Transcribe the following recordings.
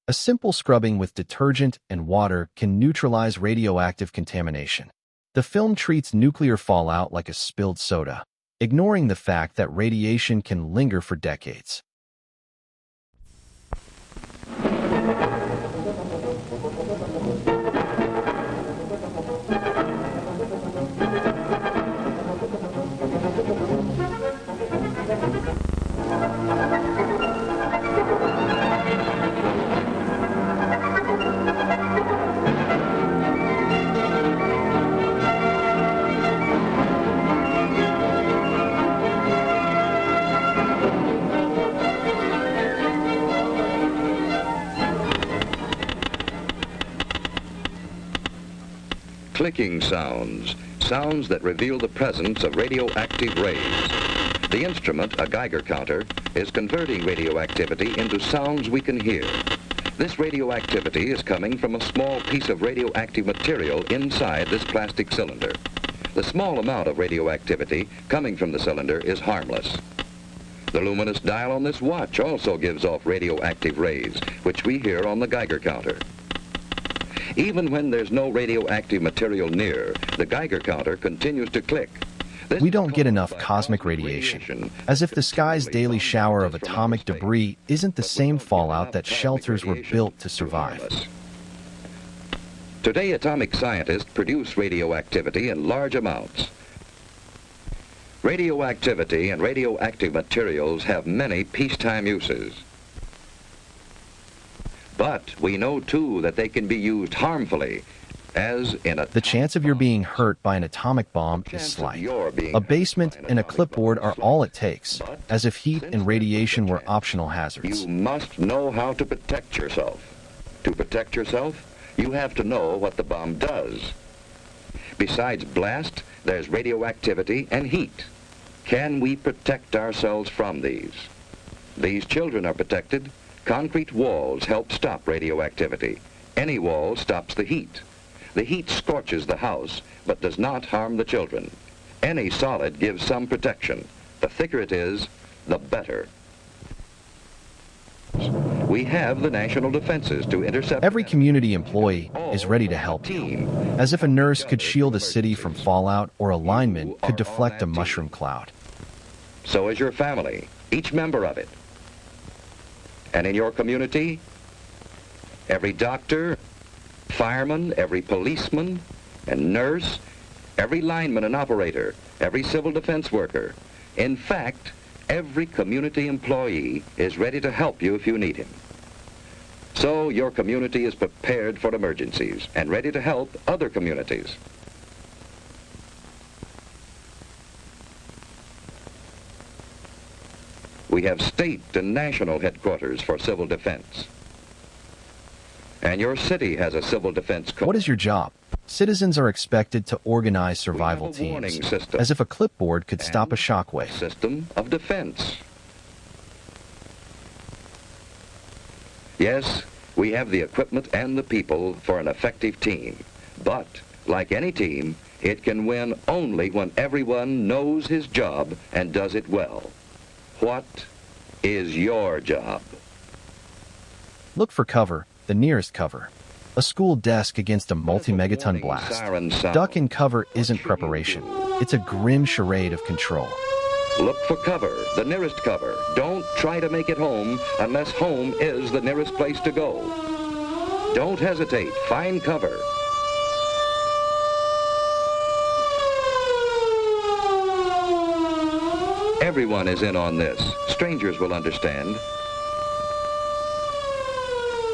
A simple scrubbing with detergent and water can neutralize radioactive contamination. The film treats nuclear fallout like a spilled soda, ignoring the fact that radiation can linger for decades. Clicking sounds, sounds that reveal the presence of radioactive rays. The instrument, a Geiger counter, is converting radioactivity into sounds we can hear. This radioactivity is coming from a small piece of radioactive material inside this plastic cylinder. The small amount of radioactivity coming from the cylinder is harmless. The luminous dial on this watch also gives off radioactive rays, which we hear on the Geiger counter. Even when there's no radioactive material near, the Geiger counter continues to click. We don't get enough cosmic radiation, as if the sky's daily shower of atomic debris isn't the same fallout that shelters were built to survive. Today, atomic scientists produce radioactivity in large amounts. Radioactivity and radioactive materials have many peacetime uses. But we know, too, that they can be used harmfully, as in a... The chance of your being hurt by an atomic bomb is slight. A basement and a clipboard are all it takes, as if heat and radiation were optional hazards. You must know how to protect yourself. To protect yourself, you have to know what the bomb does. Besides blast, there's radioactivity and heat. Can we protect ourselves from these? These children are protected. Concrete walls help stop radioactivity. Any wall stops the heat. The heat scorches the house, but does not harm the children. Any solid gives some protection. The thicker it is, the better. We have the national defenses to intercept... Every community employee is ready to help you, as if a nurse could shield a city from fallout or a lineman could deflect a mushroom cloud. So is your family, each member of it. And in your community, every doctor, fireman, every policeman and nurse, every lineman and operator, every civil defense worker, in fact, every community employee is ready to help you if you need him. So your community is prepared for emergencies and ready to help other communities. We have state and national headquarters for civil defense. And your city has a civil defense code. What is your job? Citizens are expected to organize survival teams, as if a clipboard could stop a shockwave. System of defense. Yes, we have the equipment and the people for an effective team. But, like any team, it can win only when everyone knows his job and does it well. What is your job? Look for cover, the nearest cover. A school desk against a multi-megaton blast. Duck in cover isn't preparation. It's a grim charade of control. Look for cover, the nearest cover. Don't try to make it home unless home is the nearest place to go. Don't hesitate. Find cover. Everyone is in on this. Strangers will understand.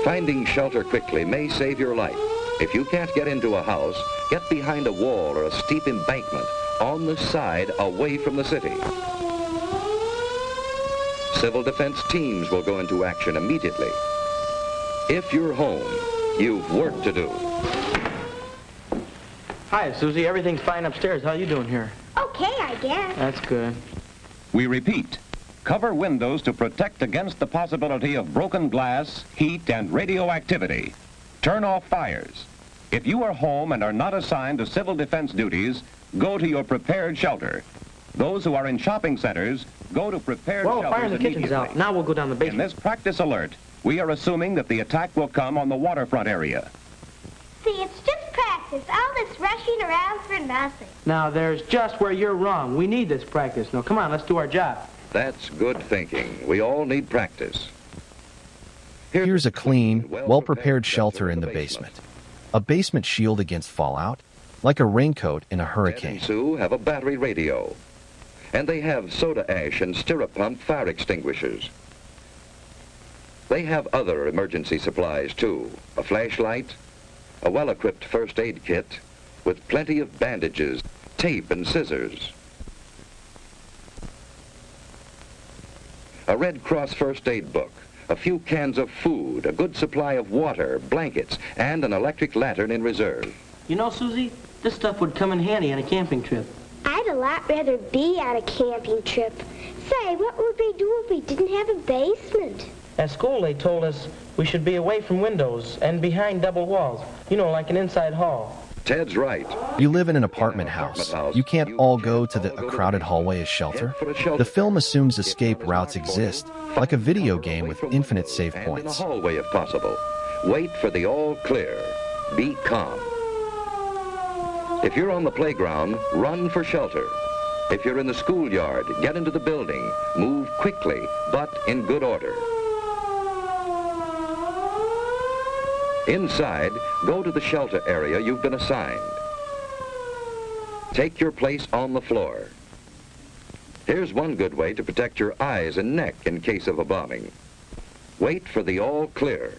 Finding shelter quickly may save your life. If you can't get into a house, get behind a wall or a steep embankment on the side away from the city. Civil defense teams will go into action immediately. If you're home, you've work to do. Hi, Susie. Everything's fine upstairs. How you doing here? Okay, I guess. That's good. We repeat, cover windows to protect against the possibility of broken glass, heat, and radioactivity. Turn off fires. If you are home and are not assigned to civil defense duties, go to your prepared shelter. Those who are in shopping centers, go to prepared Well, shelters fire in the kitchen's immediately. out. Now we'll go down the In basement. this practice alert, We are assuming that the attack will come on the waterfront area. See, it's just practice. All this rushing around for nothing. Now, there's just where you're wrong. We need this practice. Now, come on, let's do our job. That's good thinking. We all need practice. Here's a clean, well-prepared shelter in the basement. A basement shield against fallout, like a raincoat in a Ted and hurricane. Sue have a battery radio, and they have soda ash and stirrup pump fire extinguishers. They have other emergency supplies too, a flashlight, a well-equipped first aid kit with plenty of bandages, tape and scissors, a Red Cross first aid book, a few cans of food, a good supply of water, blankets, and an electric lantern in reserve. You know, Susie, this stuff would come in handy on a camping trip. I'd a lot rather be on a camping trip. Say, what would we do if we didn't have a basement? At school, they told us we should be away from windows and behind double walls. You know, like an inside hall. Ted's right. You live in an apartment house. You can't all go to a crowded hallway as shelter. The film assumes escape routes exist, like a video game with infinite save And in the points. hallway if possible. Wait for the all clear. Be calm. If you're on the playground, run for shelter. If you're in the schoolyard, get into the building. Move quickly, but in good order. Inside, go to the shelter area you've been assigned. Take your place on the floor. Here's one good way to protect your eyes and neck in case of a bombing. Wait for the all clear.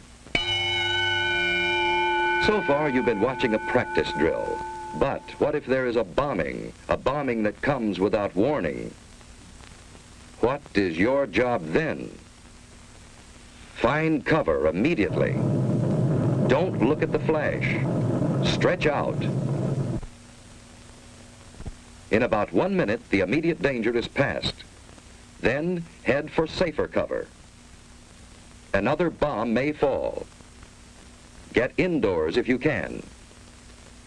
So far, you've been watching a practice drill. But what if there is a bombing that comes without warning? What is your job then? Find cover immediately. Don't look at the flash. Stretch out. In about 1 minute, the immediate danger is past. Then head for safer cover. Another bomb may fall. Get indoors if you can.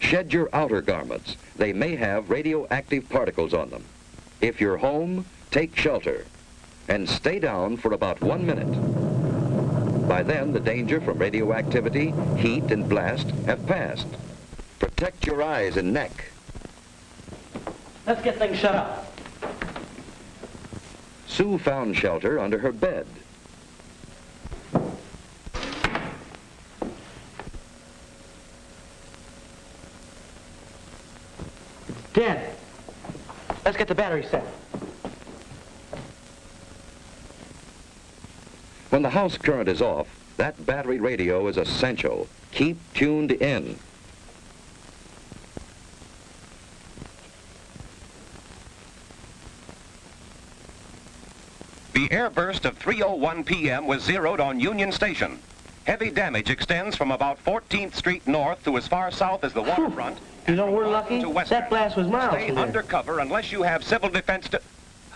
Shed your outer garments. They may have radioactive particles on them. If you're home, take shelter and stay down for about 1 minute. By then, the danger from radioactivity, heat, and blast have passed. Protect your eyes and neck. Let's get things shut up. Sue found shelter under her bed. It's dead. Let's get the battery set. When the house current is off, that battery radio is essential. Keep tuned in. The airburst of 3:01 p.m. was zeroed on Union Station. Heavy damage extends from about 14th Street north to as far south as the waterfront. You know, we're lucky. To western. That blast was miles Stay from there. under cover unless you have civil defense to...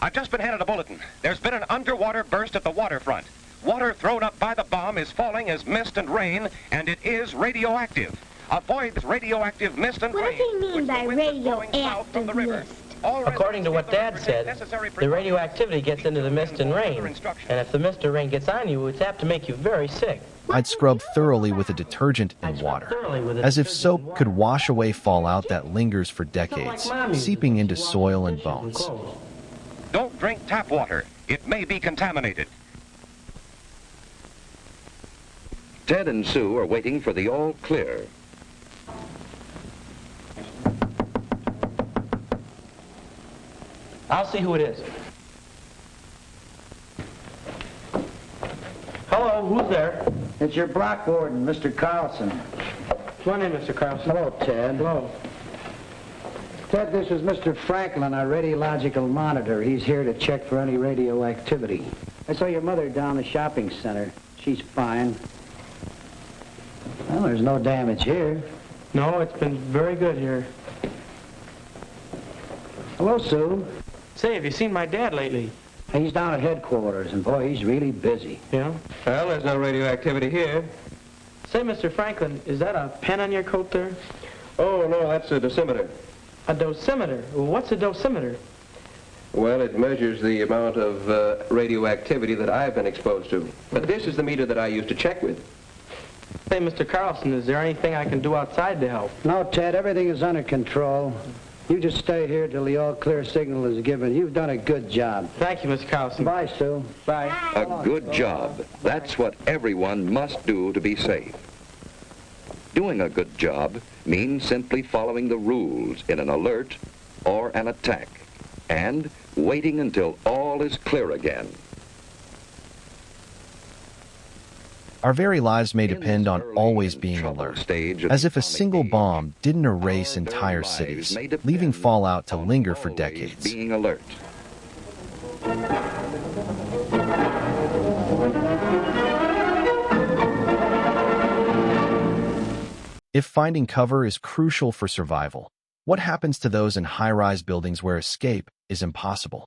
I've just been handed a bulletin. There's been an underwater burst at the waterfront. Water thrown up by the bomb is falling as mist and rain, and it is radioactive. Avoid this radioactive mist and What rain. does he mean which the by wind is blowing south from the river. radioactive mist? All According to what Dad said, the radioactivity gets into the mist and rain. And if the mist or rain gets on you, it's apt to make you very sick. I'd scrub thoroughly with a detergent and water, as if soap could wash away fallout that lingers for decades, seeping into soil and bones. Don't drink tap water. It may be contaminated. Ted and Sue are waiting for the all clear. I'll see who it is. Hello, who's there? It's your block warden, Mr. Carlson. What's my name, Mr. Carlson? Hello, Ted. Hello. Ted, this is Mr. Franklin, our radiological monitor. He's here to check for any radioactivity. I saw your mother down the shopping center. She's fine. Well, there's no damage here. No, it's been very good here. Hello, Sue. Say, have you seen my dad lately? He's down at headquarters, and boy, he's really busy. Yeah? Well, there's no radioactivity here. Say, Mr. Franklin, is that a pen on your coat there? Oh, no, that's a dosimeter. A dosimeter? Well, what's a dosimeter? Well, it measures the amount of radioactivity that I've been exposed to. But this is the meter that I used to check with. Say, Mr. Carlson, is there anything I can do outside to help? No, Ted, everything is under control. You just stay here till the all-clear signal is given. You've done a good job. Thank you, Mr. Carlson. Bye, Sue. Bye. A good job. That's what everyone must do to be safe. Doing a good job means simply following the rules in an alert or an attack, and waiting until all is clear again. Our very lives may depend on always being alert, as if a single bomb didn't erase entire cities, leaving fallout to linger for decades. Being alert. If finding cover is crucial for survival, what happens to those in high-rise buildings where escape is impossible?